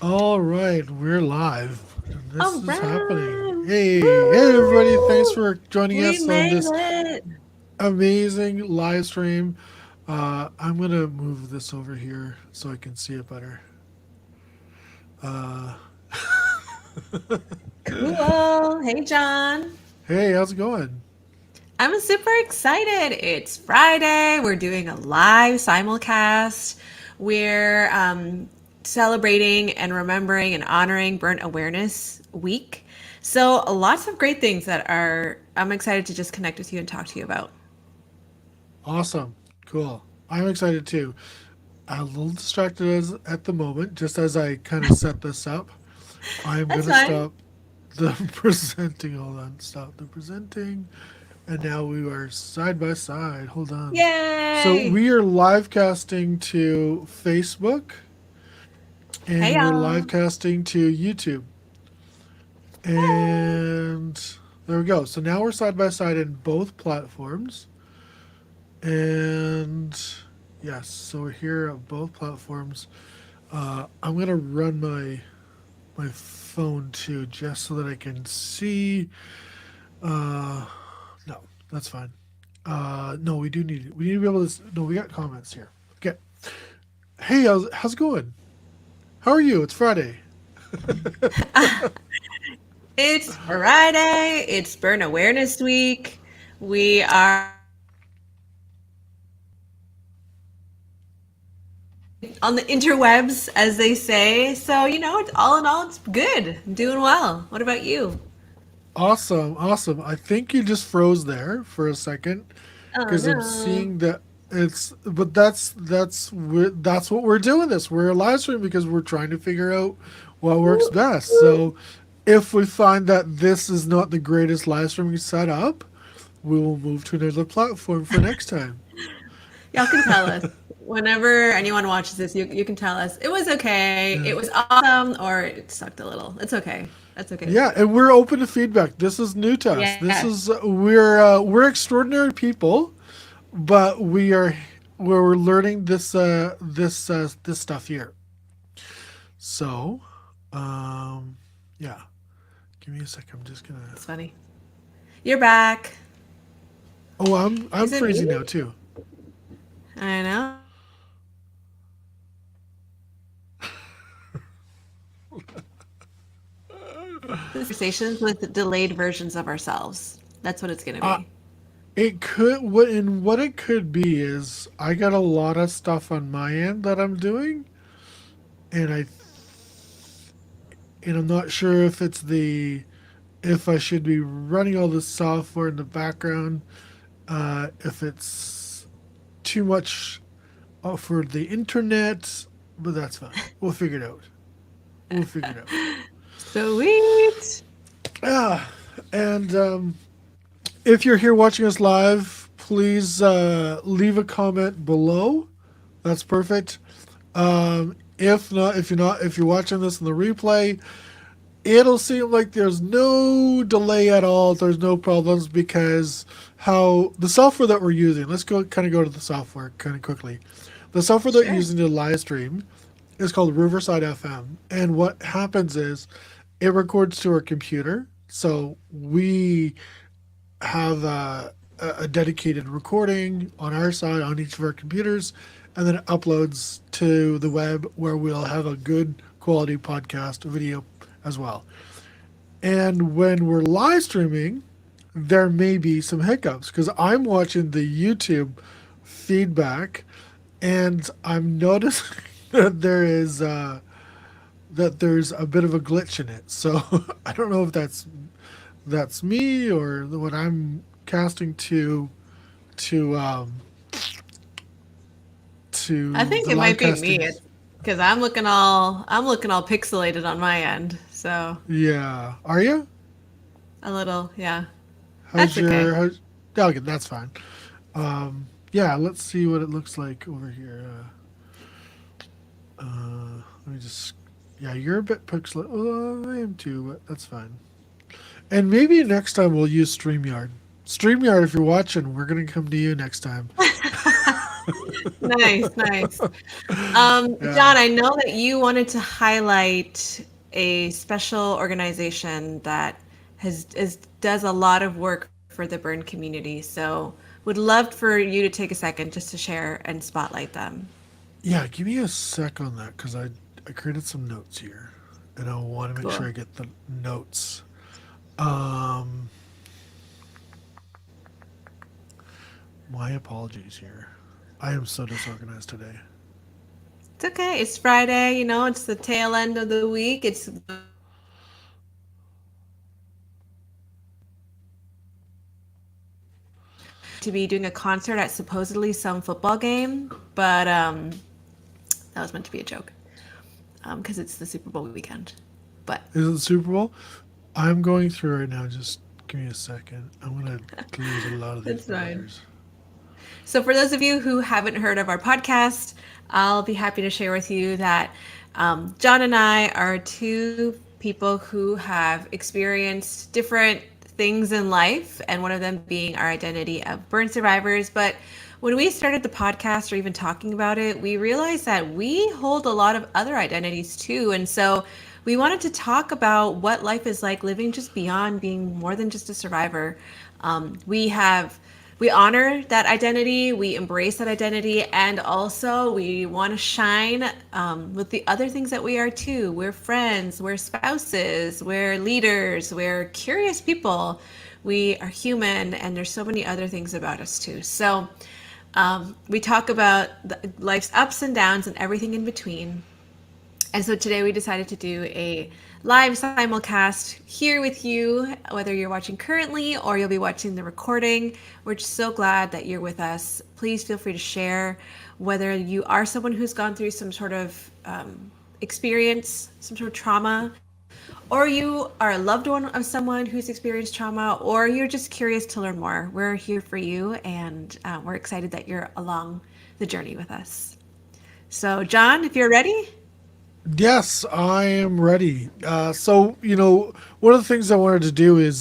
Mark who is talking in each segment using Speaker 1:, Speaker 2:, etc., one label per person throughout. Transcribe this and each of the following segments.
Speaker 1: All right, we're live. And
Speaker 2: All
Speaker 1: this is happening.
Speaker 2: right.
Speaker 1: Hey, everybody, thanks
Speaker 2: Woo!
Speaker 1: for joining
Speaker 2: We
Speaker 1: us on
Speaker 2: made
Speaker 1: this
Speaker 2: it.
Speaker 1: amazing live stream. I'm going to move this over here so I can see it better. Uh,
Speaker 2: Cool. Hey, John.
Speaker 1: hey, how's it going?
Speaker 2: I'm super excited. It's Friday. We're doing a live simulcast. We're celebrating and remembering and honoring Burnt Awareness Week. So, lots of great things that I'm excited to just connect with you and talk to you about.
Speaker 1: Awesome. Cool. I'm excited too. I'm a little distracted at the moment, just as I kind of set this up. I'm going
Speaker 2: That's
Speaker 1: to
Speaker 2: fine.
Speaker 1: stop the presenting. Hold on. Stop the presenting. And now we are side by side. Hold on. So
Speaker 2: Yay.
Speaker 1: we are live casting to Facebook
Speaker 2: Hey,
Speaker 1: and we're live
Speaker 2: y'all.
Speaker 1: casting to YouTube.
Speaker 2: Yay.
Speaker 1: And there we go. So now we're side by side in both platforms. And yes, so we're here on both platforms. I'm gonna run my phone too, just so that I can see. Uh, no, that's fine. No, we do need it. We need to be able to. No, we got comments here. Okay. Hey, how's it going? How are you? It's Friday.
Speaker 2: It's Friday. It's Burn Awareness Week. We are on the interwebs, as they say. So, it's all in all, it's good. I'm doing well. What about you?
Speaker 1: Awesome, awesome. I think you just froze there for a second
Speaker 2: Oh,
Speaker 1: because I'm
Speaker 2: no.
Speaker 1: seeing that but that's what we're doing. This we're a live stream because we're trying to figure out what works best. So if we find that this is not the greatest live streaming setup, we will move to another platform for next time.
Speaker 2: Y'all can tell us. Whenever anyone watches this, you can tell us it was okay,
Speaker 1: Yeah.
Speaker 2: it was awesome, or it sucked a little. It's okay. That's okay too.
Speaker 1: Yeah, and we're open to feedback. This is new to us. This
Speaker 2: Yes.
Speaker 1: is we're extraordinary people, but we're learning this stuff here. So, um, yeah. Give me a sec. I'm just gonna.
Speaker 2: It's funny. You're back.
Speaker 1: Oh, I'm
Speaker 2: Is it
Speaker 1: freezing
Speaker 2: me?
Speaker 1: now too.
Speaker 2: I know. Conversations with delayed versions of ourselves. That's what it's going to
Speaker 1: Uh,
Speaker 2: be.
Speaker 1: it could what it could be is I got a lot of stuff on my end that I'm doing, and I'm not sure if it's the if I should be running all this software in the background, if it's too much for the internet, but that's fine. We'll figure it out. We'll figure it out.
Speaker 2: Sweet.
Speaker 1: Yeah, and if you're here watching us live, please leave a comment below. That's perfect. If not, if you're watching this in the replay, it'll seem like there's no delay at all. There's no problems because how the software that we're using. Let's go to the software kind of quickly. The software that we're
Speaker 2: Sure.
Speaker 1: using to live stream is called Riverside FM, and what happens is it records to our computer. So we have a dedicated recording on our side on each of our computers, and then it uploads to the web where we'll have a good quality podcast video as well. And when we're live streaming, there may be some hiccups because I'm watching the YouTube feedback, and I'm noticing that there's a bit of a glitch in it. So I don't know if that's me or what I'm casting to
Speaker 2: I
Speaker 1: to
Speaker 2: think
Speaker 1: the
Speaker 2: it
Speaker 1: live
Speaker 2: might be me.
Speaker 1: casting.
Speaker 2: It's because I'm looking all pixelated on my end. So
Speaker 1: Yeah, are you?
Speaker 2: a little, yeah.
Speaker 1: How's
Speaker 2: That's okay.
Speaker 1: your how's, yeah, okay, that's fine. Yeah, let's see what it looks like over here. Let me just yeah, you're a bit pixelated. I am too, but that's fine. And maybe next time we'll use StreamYard. StreamYard, if you're watching, we're gonna come to you next time.
Speaker 2: Nice, nice.
Speaker 1: Yeah.
Speaker 2: John, I know that you wanted to highlight a special organization that does a lot of work for the burn community. So, would love for you to take a second just to share and spotlight them.
Speaker 1: Yeah, give me a sec on that because I created some notes here, and I want to make
Speaker 2: Cool.
Speaker 1: sure I get the notes. Um, my apologies here. I am so disorganized today.
Speaker 2: It's okay. It's Friday, it's the tail end of the week. It's the week where we get to to be doing a concert at supposedly some football game, but that was meant to be a joke because it's the Super Bowl weekend. But
Speaker 1: Is it the Super Bowl? I'm going through right now. Just give me a second. I'm gonna lose a lot of these
Speaker 2: that's fine.
Speaker 1: providers.
Speaker 2: So, for those of you who haven't heard of our podcast, I'll be happy to share with you that John and I are two people who have experienced different things in life, and one of them being our identity of burn survivors. But when we started the podcast or even talking about it, we realized that we hold a lot of other identities too. And so we wanted to talk about what life is like living just beyond being more than just a survivor. We honor that identity, we embrace that identity, and also we want to shine with the other things that we are too. We're friends, we're spouses, we're leaders, we're curious people, we are human, and there's so many other things about us too. So we talk about life's ups and downs and everything in between. And so today we decided to do a live simulcast here with you, whether you're watching currently or you'll be watching the recording. We're just so glad that you're with us. Please feel free to share whether you are someone who's gone through some sort of experience, some sort of trauma, or you are a loved one of someone who's experienced trauma, or you're just curious to learn more. We're here for you, and we're excited that you're along the journey with us. So, John, if you're ready,
Speaker 1: Yes, I am ready. One of the things I wanted to do is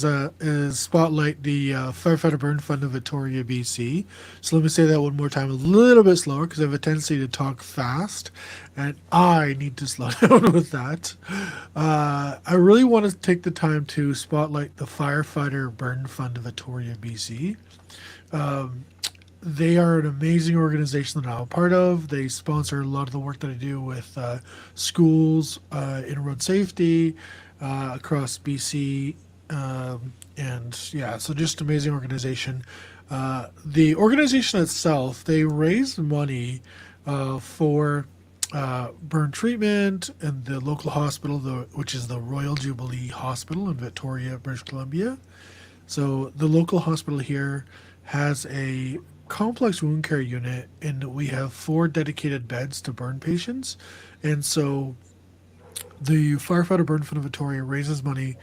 Speaker 1: spotlight the Firefighter Burn Fund of Victoria, BC. So let me say that one more time, a little bit slower, because I have a tendency to talk fast, and I need to slow down with that. I really want to take the time to spotlight the Firefighter Burn Fund of Victoria, BC. They are an amazing organization that I'm a part of. They sponsor a lot of the work that I do with schools in road safety across BC. And yeah, so just amazing organization. The organization itself, they raise money for burn treatment and the local hospital, which is the Royal Jubilee Hospital in Victoria, British Columbia. So the local hospital here has a complex wound care unit, and we have 4 dedicated beds to burn patients. And so the Firefighter Burn Fund of Victoria raises money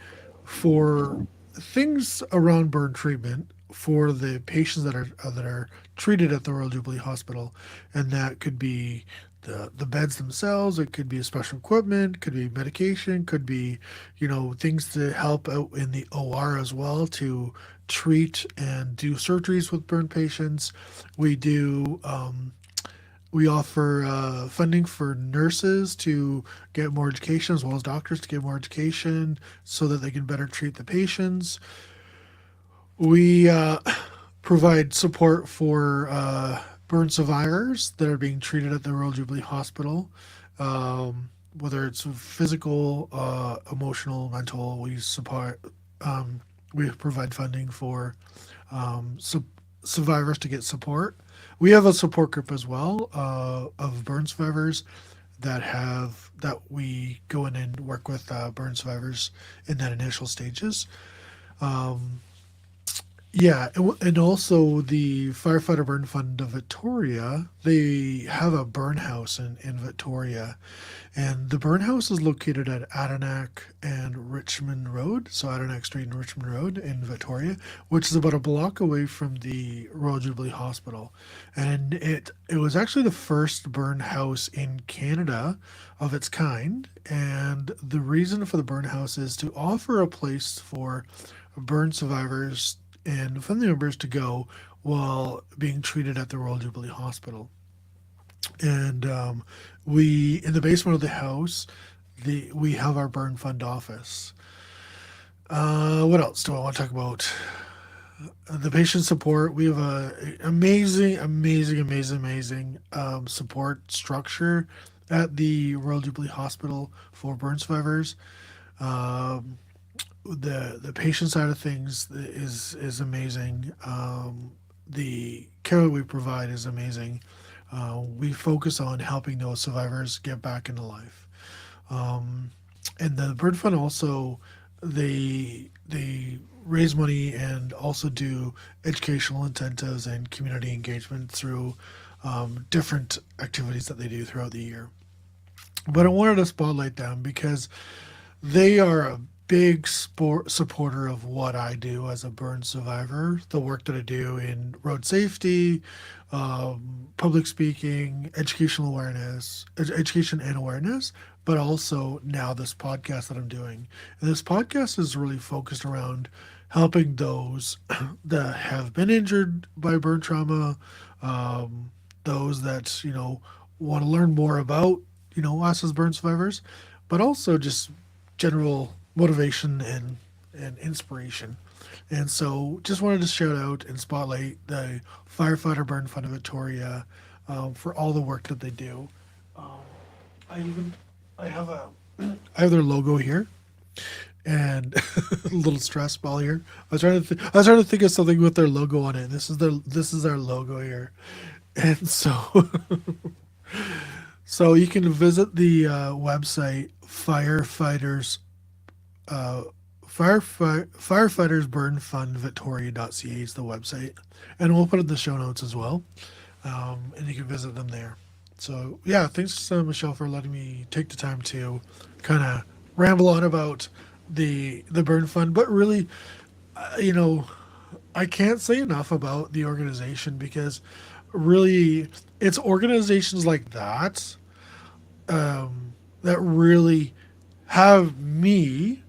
Speaker 1: for things around burn treatment for the patients that are treated at the Royal Jubilee Hospital, and that could be the beds themselves. It could be special equipment, could be medication, could be things to help out in the OR as well to treat and do surgeries with burn patients. We do we offer funding for nurses to get more education as well as doctors to get more education so that they can better treat the patients. We provide support for burn survivors that are being treated at the Royal Jubilee Hospital, whether it's physical, emotional, mental. We provide funding for um, su- survivors to get support. We have a support group as well of burn survivors that we go in and work with burn survivors in that initial stages. Um, yeah, and also the Firefighter Burn Fund of Victoria, they have a burn house in Victoria. And the burn house is located at Adenac and Richmond Road, so Adenac Street and Richmond Road in Victoria, which is about a block away from the Royal Jubilee Hospital. And it was actually the first burn house in Canada of its kind. And the reason for the burn house is to offer a place for burn survivors and family members to go while being treated at the Royal Jubilee Hospital. And we in the basement of the house, we have our burn fund office. What else do I want to talk about? The patient support. We have a amazing support structure at the Royal Jubilee Hospital for burn survivors. Um, the patient side of things is amazing. The care that we provide is amazing. We focus on helping those survivors get back into life. Um, and the Bird Fund also they raise money and also do educational incentives and community engagement through different activities that they do throughout the year. But I wanted to spotlight them because they are a big supporter of what I do as a burn survivor, the work that I do in road safety, public speaking, education and awareness, but also now this podcast that I'm doing. And this podcast is really focused around helping those that have been injured by burn trauma, those that, want to learn more about, us as burn survivors, but also just general motivation and inspiration. And so just wanted to shout out and spotlight the Firefighter Burn Fund Victoria for all the work that they do. Um, I even I have a I have their logo here and a little stress ball here. I was trying to think of something with their logo on it. This is their logo here, and so so you can visit the website uh, Firefighters Burn Fund Victoria.ca is the website, and we'll put it in the show notes as well, and you can visit them there. So yeah, thanks Michelle for letting me take the time to kind of ramble on about the Burn Fund, but really, you know, I can't say enough about the organization because really it's organizations like that that really have me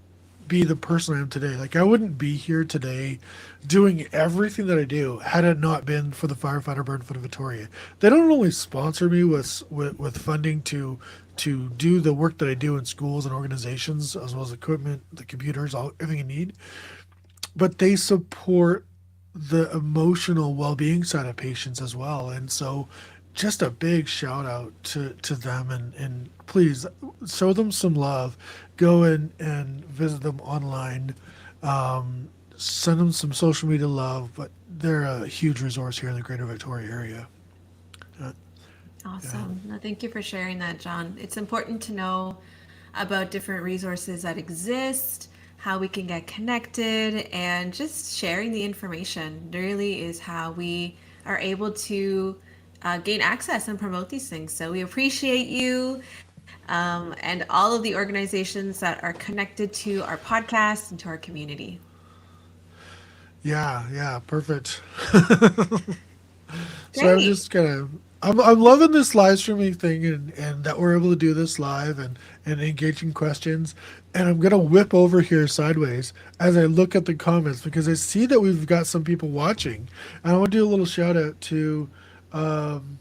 Speaker 1: be the person I am today. Like I wouldn't be here today doing everything that I do had it not been for the Firefighter Burn Fund of Victoria. They don't only sponsor me with funding to do the work that I do in schools and organizations as well as equipment, the computers, all everything you need, but they support the emotional well-being side of patients as well. And so just a big shout out to them and please show them some love. Go and visit them online. Send them some social media love, but they're a huge resource here in the greater Victoria area. Uh, yeah.
Speaker 2: Awesome. No, thank you for sharing that, John. It's important to know about different resources that exist, how we can get connected, and just sharing the information really is how we are able to gain access and promote these things. So we appreciate you and all of the organizations that are connected to our podcast and to our community.
Speaker 1: Yeah, yeah, perfect. So I'm
Speaker 2: Great.
Speaker 1: just gonna I'm loving this live streaming thing and that we're able to do this live and engaging questions. And I'm gonna whip over here sideways as I look at the comments because I see that we've got some people watching. And I want to do a little shout out to um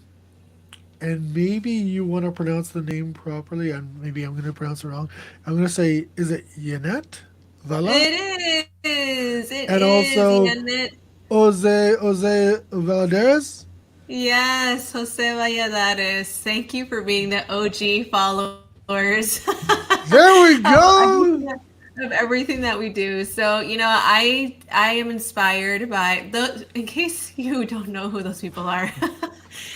Speaker 1: and maybe you want to pronounce the name properly, and maybe I'm gonna pronounce it wrong. I'm gonna say is it Yanet Vela?
Speaker 2: It is. It
Speaker 1: And
Speaker 2: is.
Speaker 1: also
Speaker 2: And
Speaker 1: Jose Valderes.
Speaker 2: yes, Jose Valladares. Thank you for being the OG followers
Speaker 1: There we
Speaker 2: of
Speaker 1: go.
Speaker 2: everything that we do. So, I am inspired by those in case you don't know who those people are.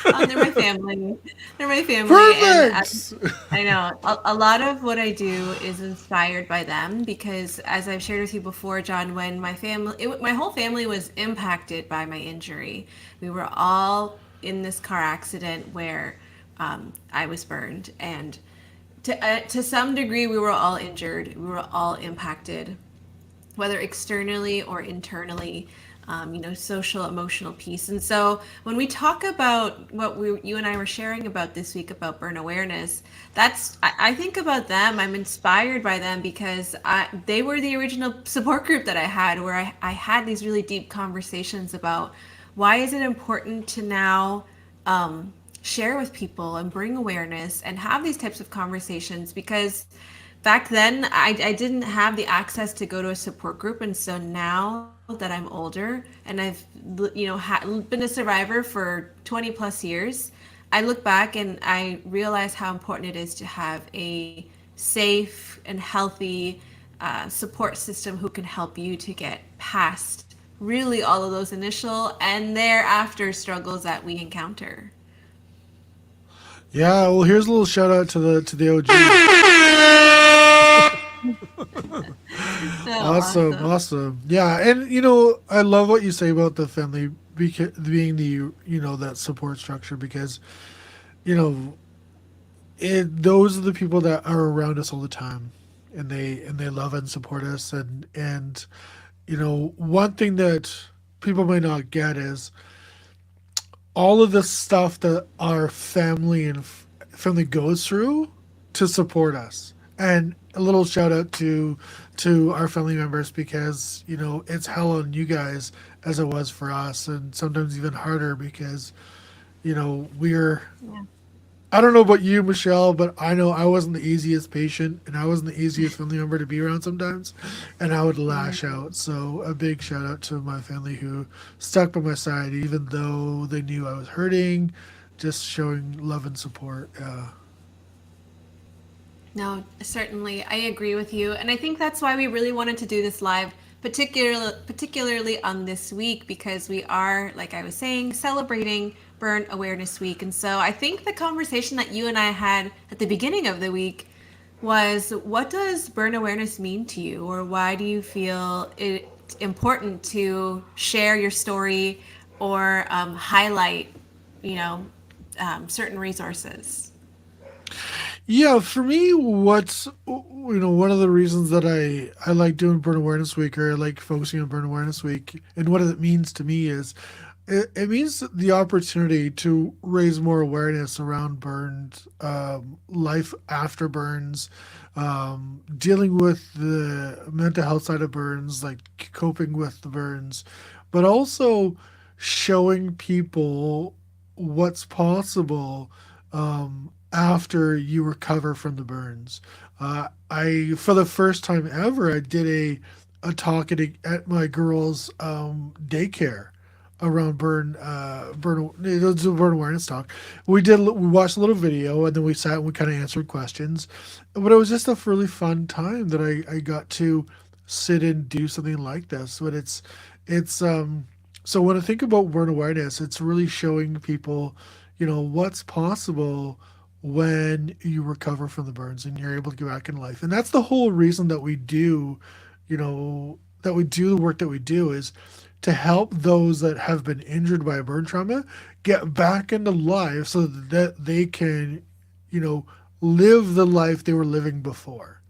Speaker 2: They're my family. They're my family and
Speaker 1: Perfect.
Speaker 2: I know a lot of what I do is inspired by them because, as I've shared with you before, John, when my whole family was impacted by my injury. We were all in this car accident where I was burned, and to some degree, we were all injured. We were all impacted, whether externally or internally, social, emotional piece. And so when we talk about what you and I were sharing about this week about burn awareness, I think about them. I'm inspired by them because they were the original support group that I had where I had these really deep conversations about why is it important to now share with people and bring awareness and have these types of conversations, because back then I didn't have the access to go to a support group. And so now that I'm older and I've been a survivor for 20 plus years, I look back and I realize how important it is to have a safe and healthy support system who can help you to get past really all of those initial and thereafter struggles that we encounter.
Speaker 1: Yeah, well, here's a little shout out to the OG.
Speaker 2: So
Speaker 1: Awesome,
Speaker 2: awesome.
Speaker 1: awesome. Yeah, and I love what you say about the family being the that support structure, because you know those are the people that are around us all the time, and they love and support us, and one thing that people may not get is all of the stuff that our family and family goes through to support us. And a little shout out to our family members, because it's hell on you guys as it was for us, and sometimes even harder, because we're
Speaker 2: Yeah.
Speaker 1: I don't know about you, Michelle, but I know I wasn't the easiest patient, and I wasn't the easiest family member to be around sometimes, and I would lash
Speaker 2: Mhm.
Speaker 1: out. So a big shout out to my family who stuck by my side, even though they knew I was hurting, just showing love and support.
Speaker 2: No, certainly. I agree with you. And I think that's why we really wanted to do this live, particularly on this week, because we are, like I was saying, celebrating Burn Awareness Week. And so I think the conversation that you and I had at the beginning of the week was, what does burn awareness mean to you? Or why do you feel it important to share your story or highlight, you know, certain resources?
Speaker 1: Yeah, for me, what's one of the reasons that I like doing Burn Awareness Week, or I like focusing on Burn Awareness Week, and what it means to me is it means the opportunity to raise more awareness around burns, life after burns, dealing with the mental health side of burns, like coping with the burns, but also showing people what's possible after you recover from the burns. For the first time ever, I did a talk at my girls' daycare around burn. It was a burn awareness talk. We watched a little video, and then we sat and we kind of answered questions. But it was just a really fun time that I got to sit and do something like this. But it's so when I think about burn awareness, it's really showing people, what's possible when you recover from the burns and you're able to get back in life. And that's the whole reason that we do the work that we do, is to help those that have been injured by a burn trauma get back into life, so that they can, live the life they were living before.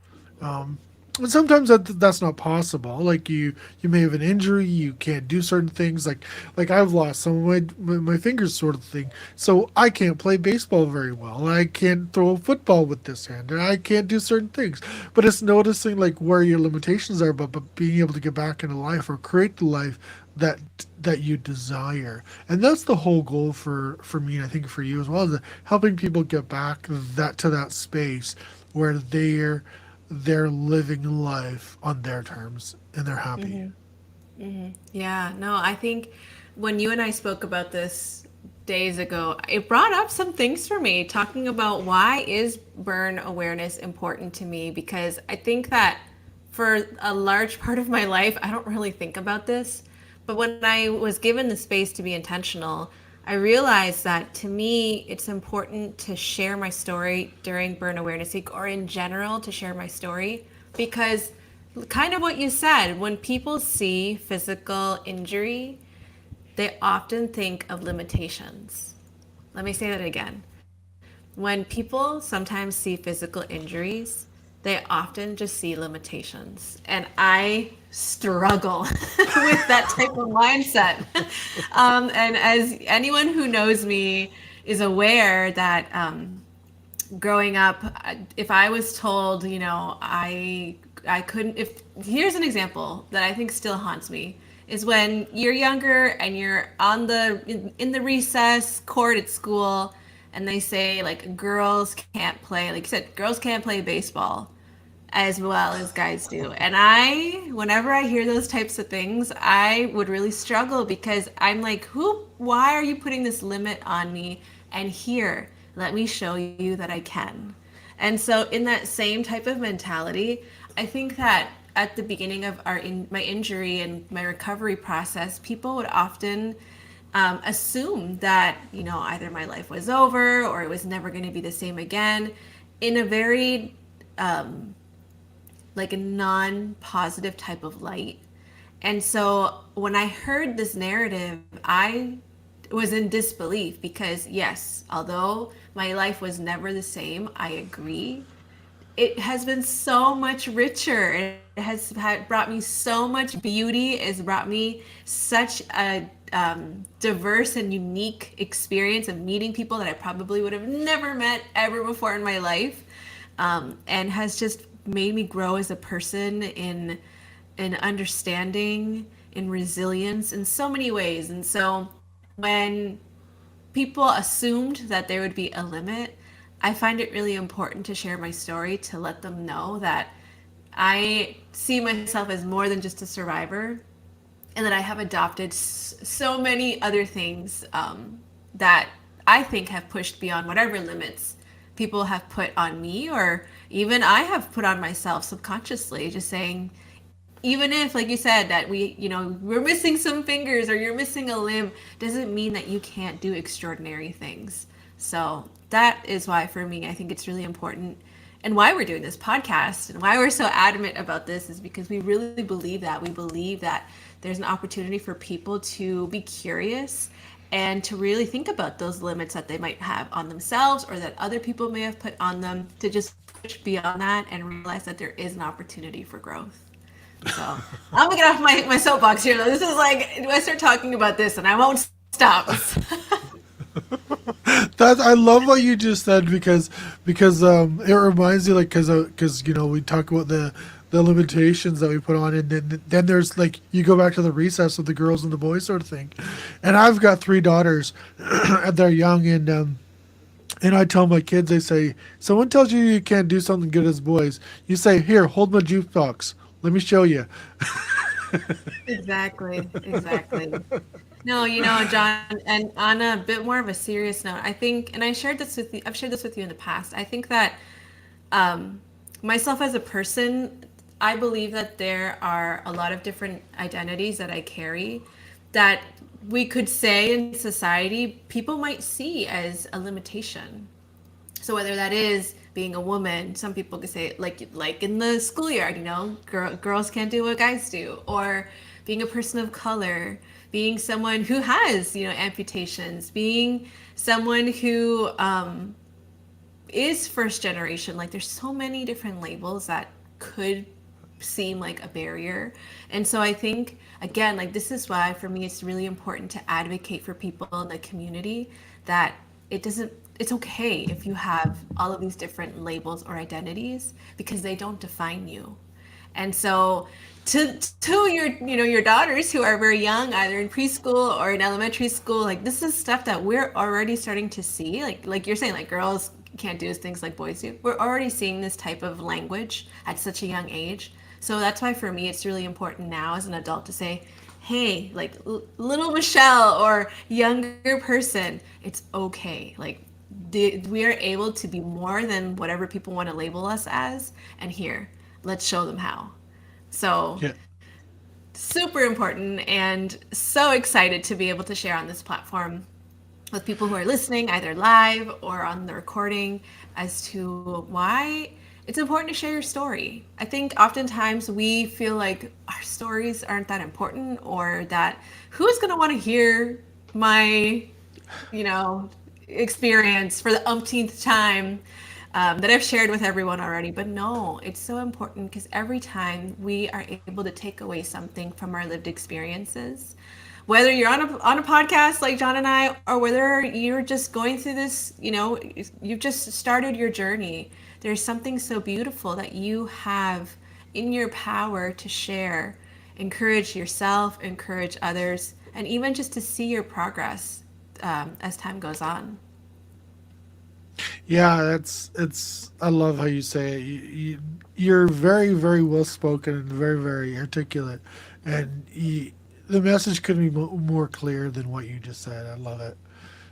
Speaker 1: And sometimes that's not possible. Like you may have an injury, you can't do certain things. Like I've lost some of my fingers, sort of thing. So I can't play baseball very well. I can't throw a football with this hand, and I can't do certain things. But it's noticing like where your limitations are, but being able to get back into life or create the life that that you desire. And that's the whole goal for me, and I think for you as well, is helping people get back that space where they're living life on their terms and they're happy.
Speaker 2: Yeah, no, I think when you and I spoke about this days ago, it brought up some things for me, talking about why is burn awareness important to me, because I think that for a large part of my life, I don't really think about this. But when I was given the space to be intentional, I realized that to me, it's important to share my story during Burn Awareness Week, or in general to share my story, because kind of what you said, when people see physical injury, they often think of limitations. Let me say that again. When people sometimes see physical injuries, they often just see limitations. And I struggle with that type of mindset. And as anyone who knows me is aware that growing up, if I was told, I couldn't, if here's an example that I think still haunts me, is when you're younger and you're in the recess court at school, and they say like girls can't play, like you said, girls can't play baseball as well as guys do. And whenever I hear those types of things, I would really struggle because I'm like, why are you putting this limit on me? And here, let me show you that I can. And so, in that same type of mentality, I think that at the beginning of my injury and my recovery process, people would often assume that, either my life was over or it was never going to be the same again in a very like a non-positive type of light. And so when I heard this narrative, I was in disbelief because yes, although my life was never the same, I agree. It has been so much richer. It has brought me so much beauty. It's brought me such a diverse and unique experience of meeting people that I probably would have never met ever before in my life, and has just made me grow as a person in understanding, in resilience, in so many ways. And so when people assumed that there would be a limit, I find it really important to share my story to let them know that I see myself as more than just a survivor, and that I have adopted so many other things that I think have pushed beyond whatever limits people have put on me, or even I have put on myself subconsciously, just saying, even if, like you said, that we're missing some fingers or you're missing a limb, doesn't mean that you can't do extraordinary things. So that is why, for me, I think it's really important, and why we're doing this podcast and why we're so adamant about this is because we really believe that. We believe that there's an opportunity for people to be curious and to really think about those limits that they might have on themselves or that other people may have put on them, to just push beyond that and realize that there is an opportunity for growth. So I'm gonna get off my soapbox here, though. This is like, I start talking about this and I won't stop.
Speaker 1: That I love what you just said because it reminds me, like, because we talk about the limitations that we put on, and then there's, like, you go back to the recess with the girls and the boys sort of thing. And I've got three daughters and they're young, and I tell my kids, I say, someone tells you you can't do something good as boys, you say, here, hold my jukebox, let me show you.
Speaker 2: Exactly, exactly. No, John, and on a bit more of a serious note, I think, and I've shared this with you in the past. I think that myself as a person, I believe that there are a lot of different identities that I carry that we could say in society people might see as a limitation. So whether that is being a woman, some people could say, like in the schoolyard, girls can't do what guys do, or being a person of color, being someone who has amputations, being someone who is first generation. Like, there's so many different labels that could seem like a barrier. And so I think, again, like, this is why for me it's really important to advocate for people in the community that it's okay if you have all of these different labels or identities, because they don't define you. And so to your daughters who are very young, either in preschool or in elementary school, like, this is stuff that we're already starting to see. Like you're saying, like, girls can't do things like boys do. We're already seeing this type of language at such a young age. So that's why for me it's really important now as an adult to say, hey, like, little Michelle or younger person, it's okay. Like, we are able to be more than whatever people want to label us as, and here, let's show them how. So
Speaker 1: Yeah.
Speaker 2: super important, and so excited to be able to share on this platform with people who are listening, either live or on the recording, as to why it's important to share your story. I think oftentimes we feel like our stories aren't that important, or that who's going to want to hear my, you know, experience for the umpteenth time, that I've shared with everyone already. But no, it's so important, because every time we are able to take away something from our lived experiences, whether you're on a podcast like John and I, or whether you're just going through this, you've just started your journey, there's something so beautiful that you have in your power to share, encourage yourself, encourage others, and even just to see your progress as time goes on.
Speaker 1: Yeah, that's it's. I love how you say it. You're very, very well spoken and very, very articulate, and the message couldn't be more clear than what you just said. I love it,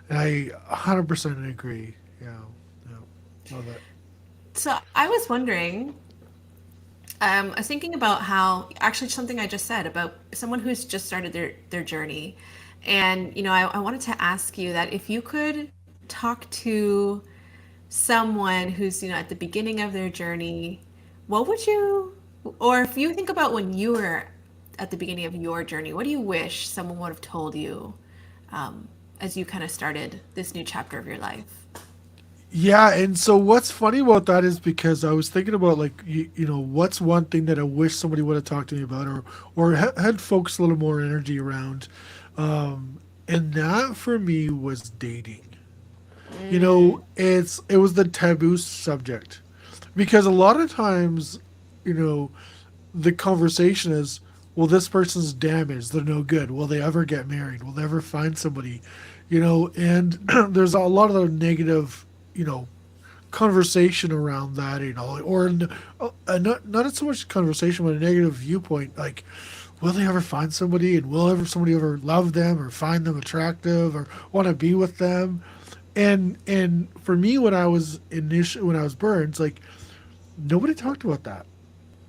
Speaker 1: and I 100% agree. Yeah, yeah, love it.
Speaker 2: So I was wondering, I was thinking about how actually something I just said about someone who's just started their journey. And, I wanted to ask you that if you could talk to someone who's, at the beginning of their journey, what would you, or if you think about when you were at the beginning of your journey, what do you wish someone would have told you as you kind of started this new chapter of your life?
Speaker 1: Yeah, and so what's funny about that is because I was thinking about like what's one thing that I wish somebody would have talked to me about or had folks a little more energy around, and that for me was dating. It was the taboo subject because a lot of times, you know, the conversation is, well, this person's damaged, they're no good. Will they ever get married? Will they ever find somebody? And there's a lot of the negative, you know, conversation around that, or not so much conversation, but a negative viewpoint. Like, will they ever find somebody, and will somebody ever love them or find them attractive or want to be with them? And for me, when I was burned, it's like nobody talked about that.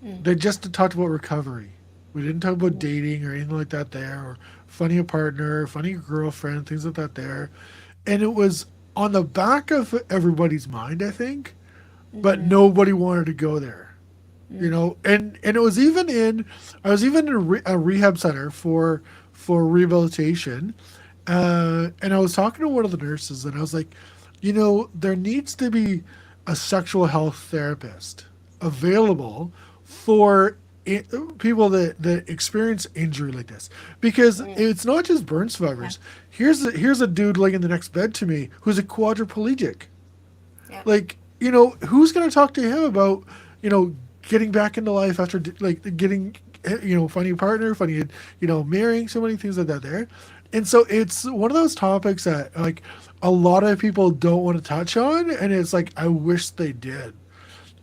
Speaker 1: They just talked about recovery. We didn't talk about dating or anything like that there, or finding a partner, finding a girlfriend, things like that there. And it was on the back of everybody's mind, I think, but nobody wanted to go there. And it was even in I was even in a rehab center for rehabilitation, and I was talking to one of the nurses, and I was like, there needs to be a sexual health therapist available for people that experience injury like this, because it's not just burn
Speaker 2: Yeah.
Speaker 1: survivors. Here's a dude laying in the next bed to me who's a quadriplegic.
Speaker 2: Yeah.
Speaker 1: Like, who's going to talk to him about, getting back into life after like getting, finding a partner, finding, marrying somebody, things like that there. And so it's one of those topics that like a lot of people don't want to touch on. And it's like, I wish they did,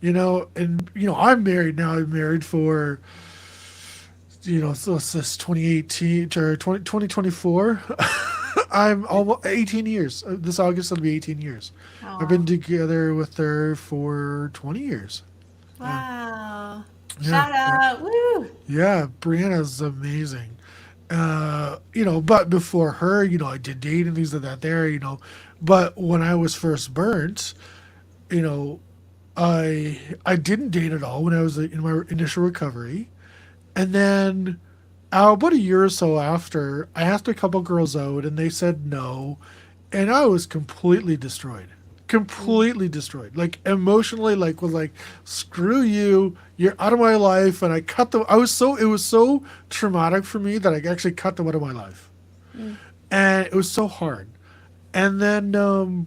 Speaker 1: and, I'm married now. I'm married for, so it's this 2018 or 2024. I'm almost 18 years. This August will be 18 years. I've been
Speaker 2: Oh,
Speaker 1: together with her for 20 years. Yeah,
Speaker 2: wow.
Speaker 1: yeah,
Speaker 2: Shout
Speaker 1: yeah,
Speaker 2: out. Woo.
Speaker 1: yeah. Brianna's amazing. But before her, I did date and things like that there, But when I was first burnt, you know, I didn't date at all when I was in my initial recovery. And then about a year or so after, I asked a couple girls out and they said no. And I was completely destroyed. Completely destroyed. Like emotionally, like was like, screw you, you're out of my life. And I cut them. It was so traumatic for me that I actually cut them out of my life. And it was so hard. And then, and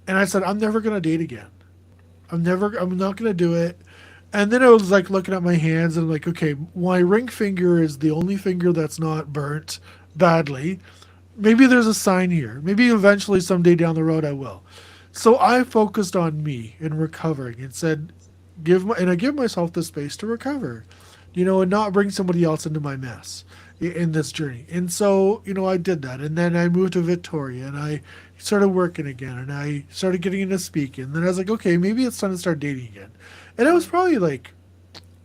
Speaker 1: I said, I'm never going to date again. I'm not going to do it. And then I was like looking at my hands and like, okay, my ring finger is the only finger that's not burnt badly. Maybe there's a sign here. Maybe eventually someday down the road I will. So I focused on me and recovering and said, I give myself the space to recover, and not bring somebody else into my mess in this journey. And so, I did that. And then I moved to Victoria and I started working again and I started getting into speaking. And then I was like, okay, maybe it's time to start dating again. And it was probably like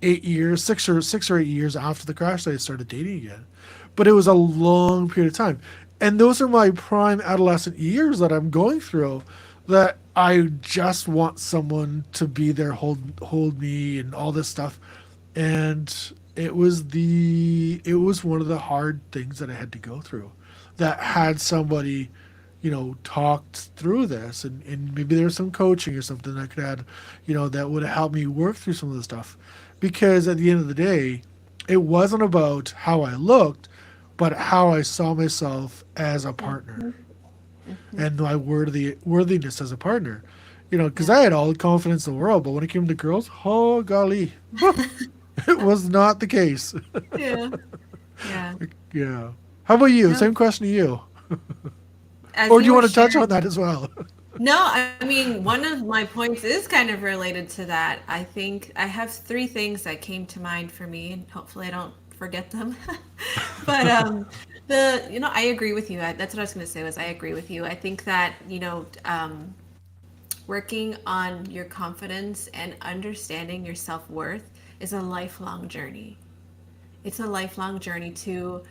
Speaker 1: 8 years, 6 or 8 years after the crash that I started dating again. But it was a long period of time. And those are my prime adolescent years that I'm going through, that I just want someone to be there, hold me and all this stuff. And it was one of the hard things that I had to go through. That had somebody, talked through this, and maybe there's some coaching or something that could add, that would help me work through some of the stuff. Because at the end of the day, it wasn't about how I looked, but how I saw myself as a partner and my worthiness as a partner. Because I had all the confidence in the world, but when it came to girls, oh golly, it was not the case.
Speaker 2: Yeah. Yeah.
Speaker 1: Yeah. How about you?
Speaker 2: No.
Speaker 1: Same question to you.
Speaker 2: As
Speaker 1: Or do
Speaker 2: you
Speaker 1: you
Speaker 2: were
Speaker 1: want to touch on
Speaker 2: sharing,
Speaker 1: that as well?
Speaker 2: No, I mean, one of my points is kind of related to that. I think I have three things that came to mind for me, and hopefully I don't forget them. But I agree with you. That's what I was going to say was I agree with you. I think that, working on your confidence and understanding your self-worth is a lifelong journey. It's a lifelong journey to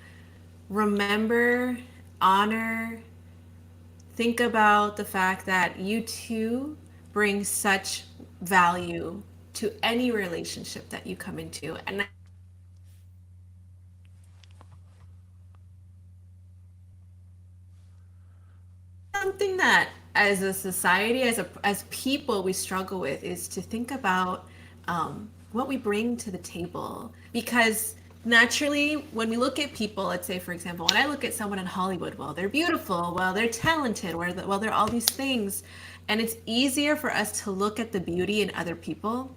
Speaker 2: remember, honor, think about the fact that you too bring such value to any relationship that you come into. And I think something that as a society, as people, we struggle with is to think about what we bring to the table. Because naturally, when we look at people, let's say, for example, when I look at someone in Hollywood, well, they're beautiful, well, they're talented, well, they're all these things. And it's easier for us to look at the beauty in other people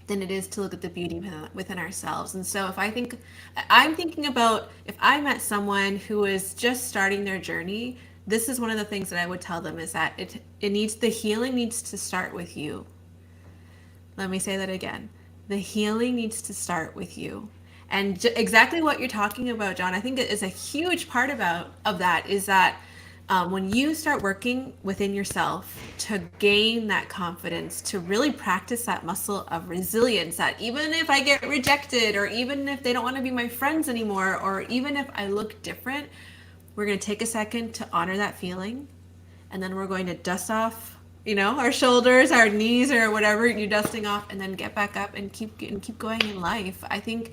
Speaker 2: than it is to look at the beauty within ourselves. And so if I think I'm thinking about if I met someone who is just starting their journey, this is one of the things that I would tell them is that the healing needs to start with you. Let me say that again. The healing needs to start with you. And exactly what you're talking about, John, I think it is a huge part of that is that when you start working within yourself to gain that confidence, to really practice that muscle of resilience, that even if I get rejected, or even if they don't want to be my friends anymore, or even if I look different, we're going to take a second to honor that feeling. And then we're going to dust off, our shoulders, our knees, or whatever you're dusting off, and then get back up and keep going in life. I think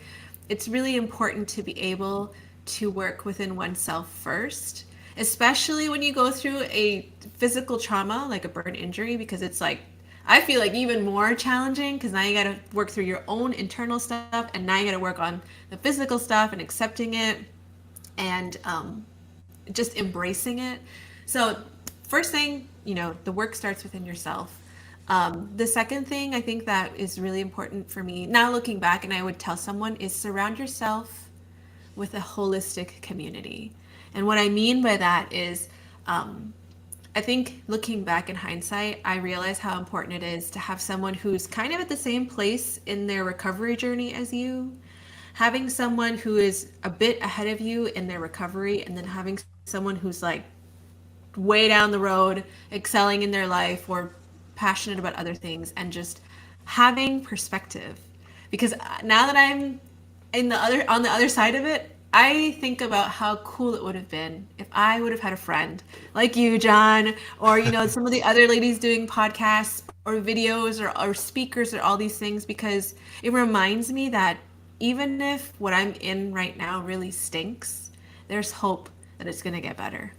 Speaker 2: it's really important to be able to work within oneself first, especially when you go through a physical trauma like a burn injury, because it's like I feel like even more challenging because now you got to work through your own internal stuff, and now you got to work on the physical stuff and accepting it and just embracing it. So first thing, the work starts within yourself. The second thing I think that is really important for me now looking back, and I would tell someone, is surround yourself with a holistic community. And what I mean by that is, I think looking back in hindsight, I realize how important it is to have someone who's kind of at the same place in their recovery journey as you, having someone who is a bit ahead of you in their recovery, and then having someone who's like way down the road, excelling in their life or passionate about other things, and just having perspective. Because now that I'm on the other side of it, I think about how cool it would have been if I would have had a friend like you, John, or some of the other ladies doing podcasts or videos or speakers or all these things, because it reminds me that even if what I'm in right now really stinks, there's hope that it's going to get better.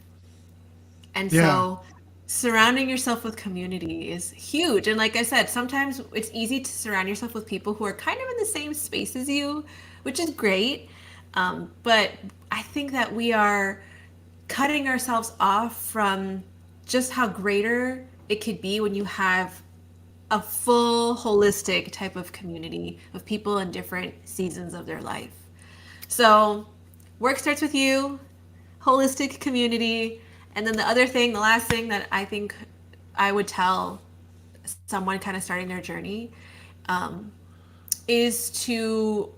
Speaker 2: And
Speaker 1: Yeah.
Speaker 2: so surrounding yourself with community is huge. And like I said, sometimes it's easy to surround yourself with people who are kind of in the same space as you, which is great. But I think that we are cutting ourselves off from just how greater it could be when you have a full holistic type of community of people in different seasons of their life. So work starts with you, holistic community. And then the last thing that I think I would tell someone kind of starting their journey is to,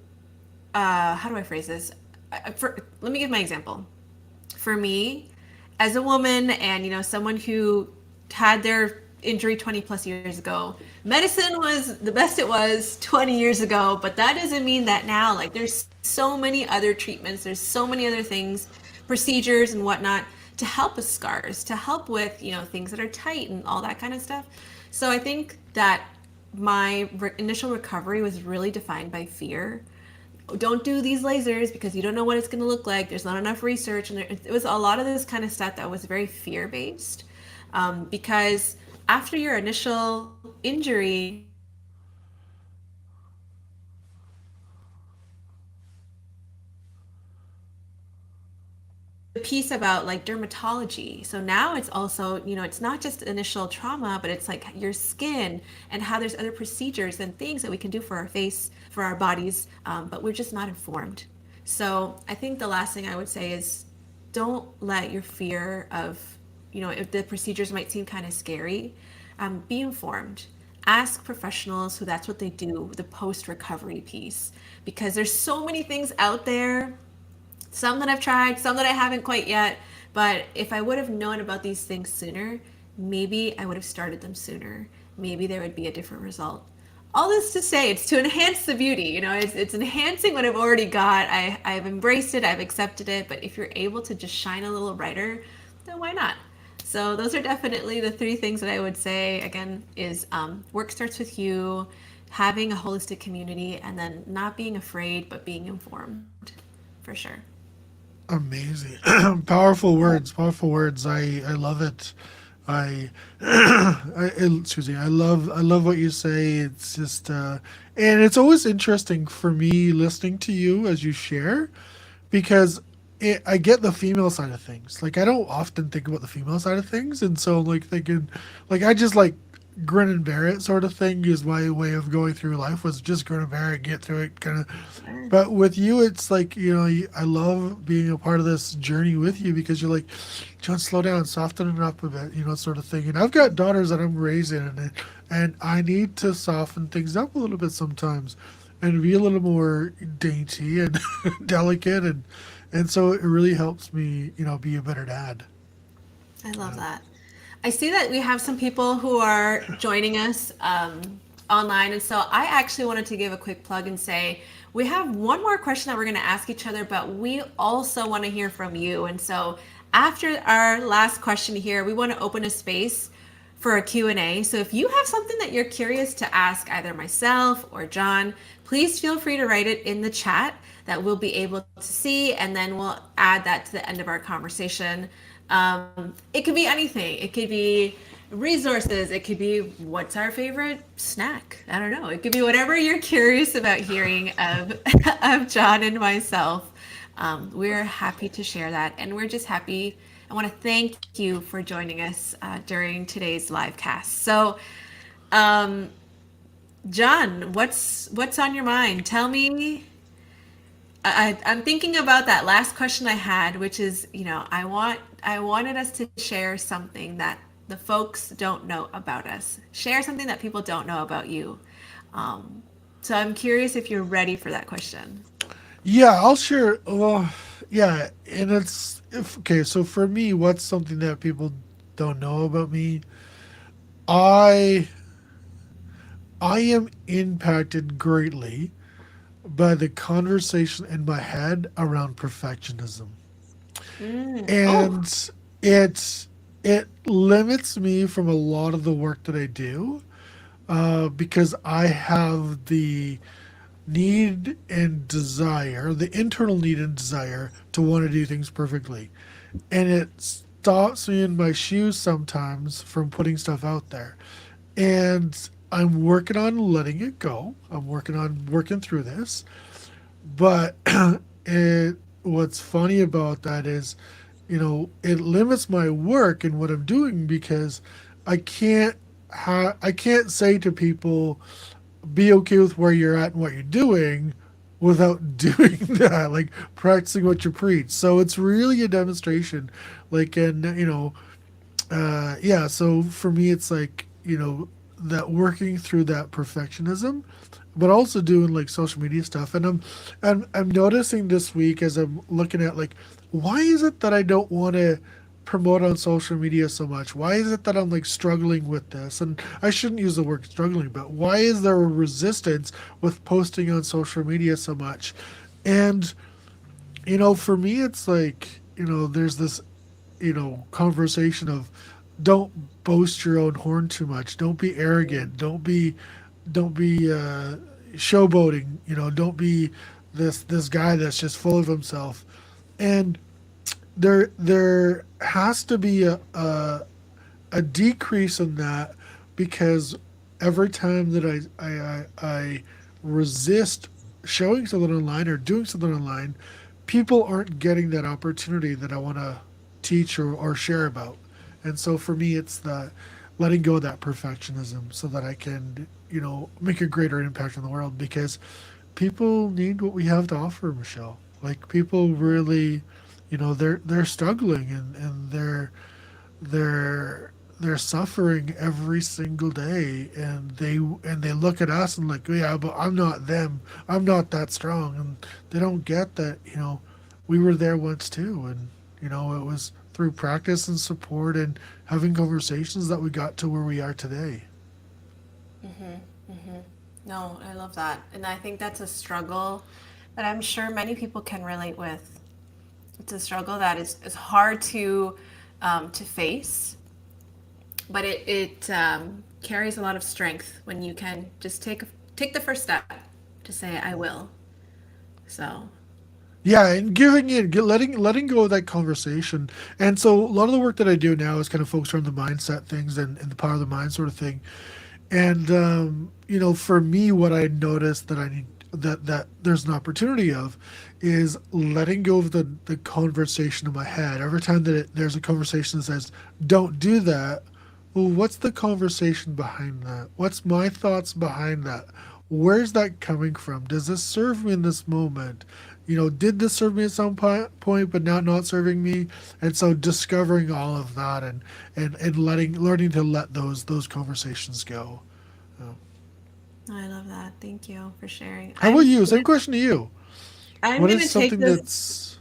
Speaker 2: how do I phrase this? Let me give my example. For me, as a woman and, someone who had their injury 20 plus years ago, medicine was the best it was 20 years ago, but that doesn't mean that now, like, there's so many other treatments, there's so many other things, procedures and whatnot to help with scars, to help with, things that are tight and all that kind of stuff. So I think that my initial recovery was really defined by fear. Don't do these lasers because you don't know what it's going to look like. There's not enough research. And it was a lot of this kind of stuff that was very fear based. Because after your initial injury, the piece about like dermatology. So now it's also, it's not just initial trauma, but it's like your skin and how there's other procedures and things that we can do for our face, for our bodies, but we're just not informed. So I think the last thing I would say is don't let your fear of, if the procedures might seem kind of scary, be informed. Ask professionals who that's what they do, the post recovery piece, because there's so many things out there, some that I've tried, some that I haven't quite yet. But if I would have known about these things sooner, maybe I would have started them sooner. Maybe there would be a different result. All this to say, it's to enhance the beauty. It's enhancing what I've already got. I've embraced it, I've accepted it. But if you're able to just shine a little brighter, then why not? So those are definitely the three things that I would say. Again, is work starts with you, having a holistic community, and then not being afraid, but being informed, for sure.
Speaker 1: Amazing. Powerful words, powerful words. I love it. I, excuse me. I love what you say. It's just and it's always interesting for me listening to you as you share, because I get the female side of things. Like I don't often think about the female side of things, and so I'm like thinking, like I just like grin and bear it sort of thing is my way of going through life, was just grin and bear it, get through it, kind of. But with you, it's like I love being a part of this journey with you, because you're like, John, slow down, soften it up a bit, sort of thing. And I've got daughters that I'm raising, and I need to soften things up a little bit sometimes, and be a little more dainty and delicate, and so it really helps me, be a better dad.
Speaker 2: I love that. I see that we have some people who are joining us online. And so I actually wanted to give a quick plug and say we have one more question that we're going to ask each other, but we also want to hear from you. And so after our last question here, we want to open a space for a Q&A. So if you have something that you're curious to ask either myself or John, please feel free to write it in the chat that we'll be able to see, and then we'll add that to the end of our conversation. It could be anything. It could be resources. It could be what's our favorite snack. I don't know. It could be whatever you're curious about hearing of, of John and myself. We're happy to share that, and we're just happy. I want to thank you for joining us during today's live cast. So, John, what's on your mind? Tell me. I'm thinking about that last question I had, which is, I wanted us to share something that the folks don't know about us. Share something that people don't know about you. So I'm curious if you're ready for that question.
Speaker 1: Yeah, I'll share. Well, yeah, and okay. So for me, what's something that people don't know about me? I I am impacted greatly by the conversation in my head around perfectionism,
Speaker 2: Oh,
Speaker 1: and it limits me from a lot of the work that I do, because I have the need and desire, the internal need and desire to want to do things perfectly. And it stops me in my shoes sometimes from putting stuff out there. And I'm working on letting it go. I'm working on working through this. But what's funny about that is, it limits my work and what I'm doing, because I can't say to people, be okay with where you're at and what you're doing, without doing that, like practicing what you preach. So it's really a demonstration, like, and yeah. So for me, it's like, that working through that perfectionism, but also doing like social media stuff. And I'm noticing this week, as I'm looking at, like, why is it that I don't want to promote on social media so much? Why is it that I'm like struggling with this? And I shouldn't use the word struggling, but why is there a resistance with posting on social media so much? And for me, it's like, there's this, conversation of, don't boast your own horn too much. Don't be arrogant. Don't be showboating. Don't be this guy that's just full of himself. And there has to be a decrease in that, because every time that I resist showing something online or doing something online, people aren't getting that opportunity that I want to teach or share about. And so for me, it's the letting go of that perfectionism, so that I can, make a greater impact on the world, because people need what we have to offer, Michelle. Like, people really, they're struggling, and they're suffering every single day, and they look at us and like, yeah, but I'm not them. I'm not that strong, and they don't get that. We were there once too, and it was through practice and support and having conversations that we got to where we are today.
Speaker 2: No, I love that. And I think that's a struggle that I'm sure many people can relate with. It's a struggle that is hard to face, but it carries a lot of strength when you can just take the first step to say I will. So
Speaker 1: Yeah, and letting go of that conversation. And so a lot of the work that I do now is kind of focused around the mindset things and the power of the mind sort of thing. And for me, what I noticed that I need that there's an opportunity of is letting go of the conversation in my head. Every time that there's a conversation that says, "Don't do that," well, what's the conversation behind that? What's my thoughts behind that? Where's that coming from? Does this serve me in this moment? Did this serve me at some point, but now not serving me? And so discovering all of that and learning to let those conversations go. Uh,
Speaker 2: I love that. Thank you for sharing.
Speaker 1: How about you? Same question to you.
Speaker 2: I'm
Speaker 1: What
Speaker 2: gonna
Speaker 1: is
Speaker 2: take
Speaker 1: something
Speaker 2: this.
Speaker 1: that's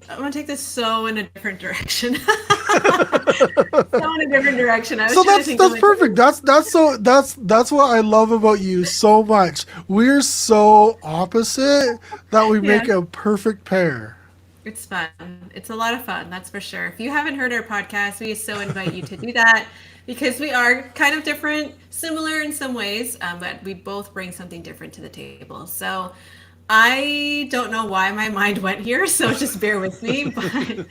Speaker 2: I'm gonna take this so in a different direction. So in a different direction. I was
Speaker 1: so
Speaker 2: trying to
Speaker 1: that's
Speaker 2: think of
Speaker 1: that's
Speaker 2: like,
Speaker 1: perfect. That's what I love about you so much. We're so opposite that we
Speaker 2: yeah,
Speaker 1: make a perfect pair.
Speaker 2: it's fun. It's a lot of fun, that's for sure. If you haven't heard our podcast, we so invite you to do that because we are kind of different, similar in some ways, but we both bring something different to the table. So I don't know why my mind went here, so just bear with me. But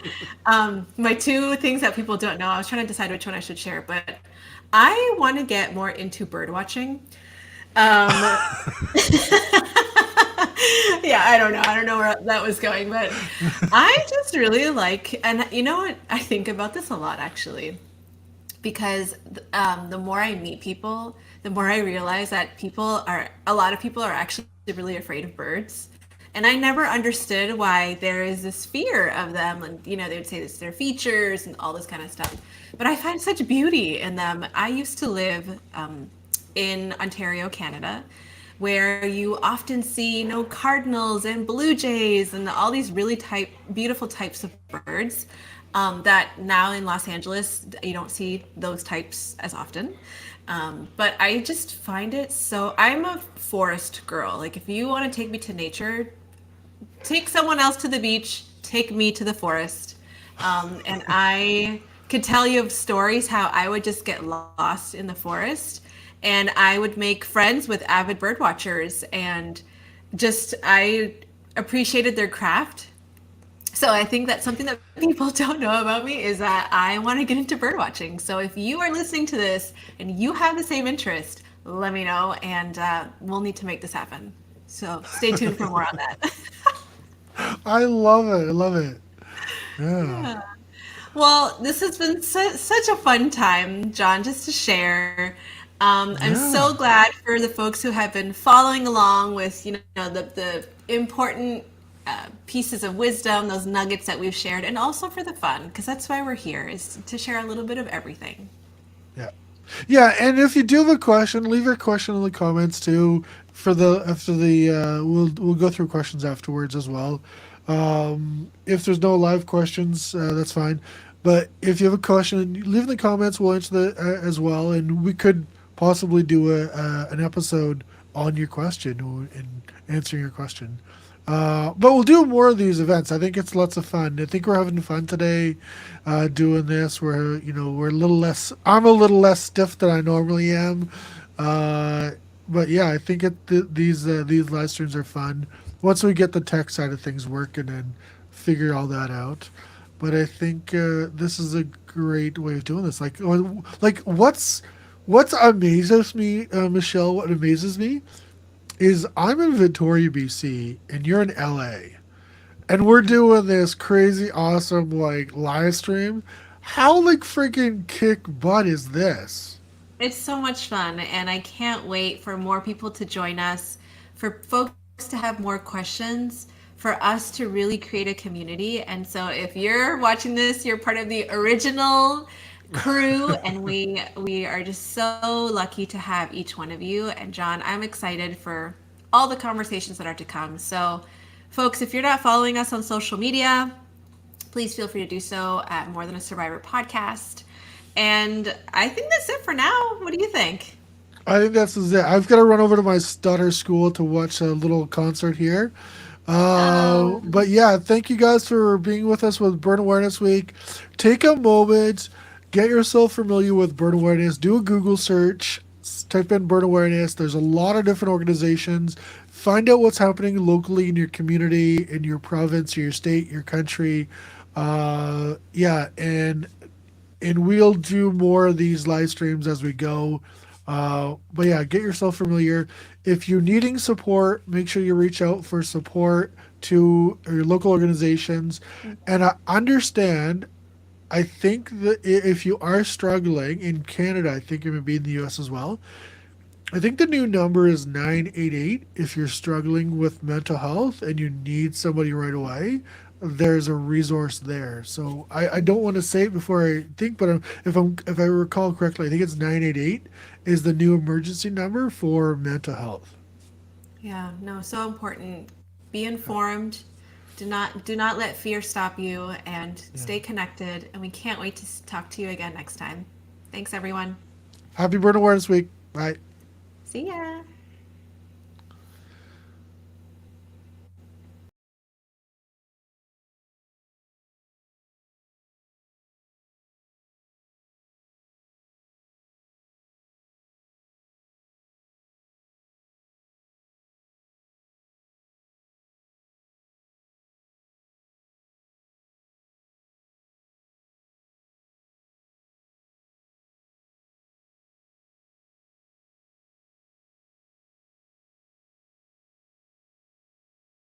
Speaker 2: my two things that people don't know, I was trying to decide which one I should share, but I want to get more into bird watching. Um, yeah, I don't know. I don't know where that was going, but I just really like, and you know what? I think about this a lot actually, because the more I meet people, the more I realize that a lot of people are actually really afraid of birds. And I never understood why there is this fear of them. And, they would say this their features and all this kind of stuff. But I find such beauty in them. I used to live in Ontario, Canada, where you often see, cardinals and blue jays and all these really beautiful types of birds that now in Los Angeles, you don't see those types as often. But I just find it so. I'm a forest girl. Like, if you want to take me to nature, take someone else to the beach, take me to the forest. And I could tell you of stories how I would just get lost in the forest and I would make friends with avid bird watchers and just I appreciated their craft. So I think that's something that people don't know about me is that I want to get into bird watching. So if you are listening to this and you have the same interest, let me know and we'll need to make this happen. So stay tuned for more on that.
Speaker 1: I love it. I love it. Yeah.
Speaker 2: Yeah. Well, this has been such a fun time, John, just to share. I'm so
Speaker 1: Yeah.
Speaker 2: glad for the folks who have been following along with, the important pieces of wisdom, those nuggets that we've shared, and also for the fun, because that's why we're here, is to share a little bit of everything.
Speaker 1: Yeah. Yeah, and if you do have a question, leave your question in the comments too. For the after the we'll go through questions afterwards as well. If there's no live questions, that's fine. But if you have a question, leave in the comments. We'll answer that as well, and we could possibly do an episode on your question and answering your question. But we'll do more of these events. I think it's lots of fun. I think we're having fun today, doing this. We're a little less. I'm a little less stiff than I normally am. But yeah, I think these live streams are fun once we get the tech side of things working and figure all that out. But I think this is a great way of doing this. What's amazes me, Michelle. What amazes me is I'm in Victoria, BC, and you're in LA, and we're doing this crazy, awesome live stream. How freaking kick butt is this?
Speaker 2: It's so much fun, and I can't wait for more people to join us, for folks to have more questions, for us to really create a community. And so, if you're watching this, you're part of the original crew, and we are just so lucky to have each one of you. And John, I'm excited for all the conversations that are to come. So, folks, if you're not following us on social media, please feel free to do so at More Than a Survivor podcast. And I think that's it for now. What do you think?
Speaker 1: I think that's it. I've got to run over to my daughter's school to watch a little concert here.
Speaker 2: Oh,
Speaker 1: But yeah, thank you guys for being with us with Burn Awareness Week. Take a moment, get yourself familiar with burn awareness. Do a Google search, type in burn awareness. There's a lot of different organizations. Find out what's happening locally in your community, in your province, your state, your country. Yeah, and we'll do more of these live streams as we go. But yeah, get yourself familiar. If you're needing support, make sure you reach out for support to your local organizations. And I understand, I think that if you are struggling in Canada, I think it would be in the US as well. I think the new number is 988 if you're struggling with mental health and you need somebody right away. There's a resource there. So I don't want to say it before I think, but if I recall correctly, I think it's 988 is the new emergency number for mental health.
Speaker 2: yeah, no, so important. Be informed. Do not let fear stop you, and
Speaker 1: Yeah.
Speaker 2: stay connected. And we can't wait to talk to you again next time. Thanks, everyone.
Speaker 1: Happy Burn Awareness Week. Bye.
Speaker 2: See ya.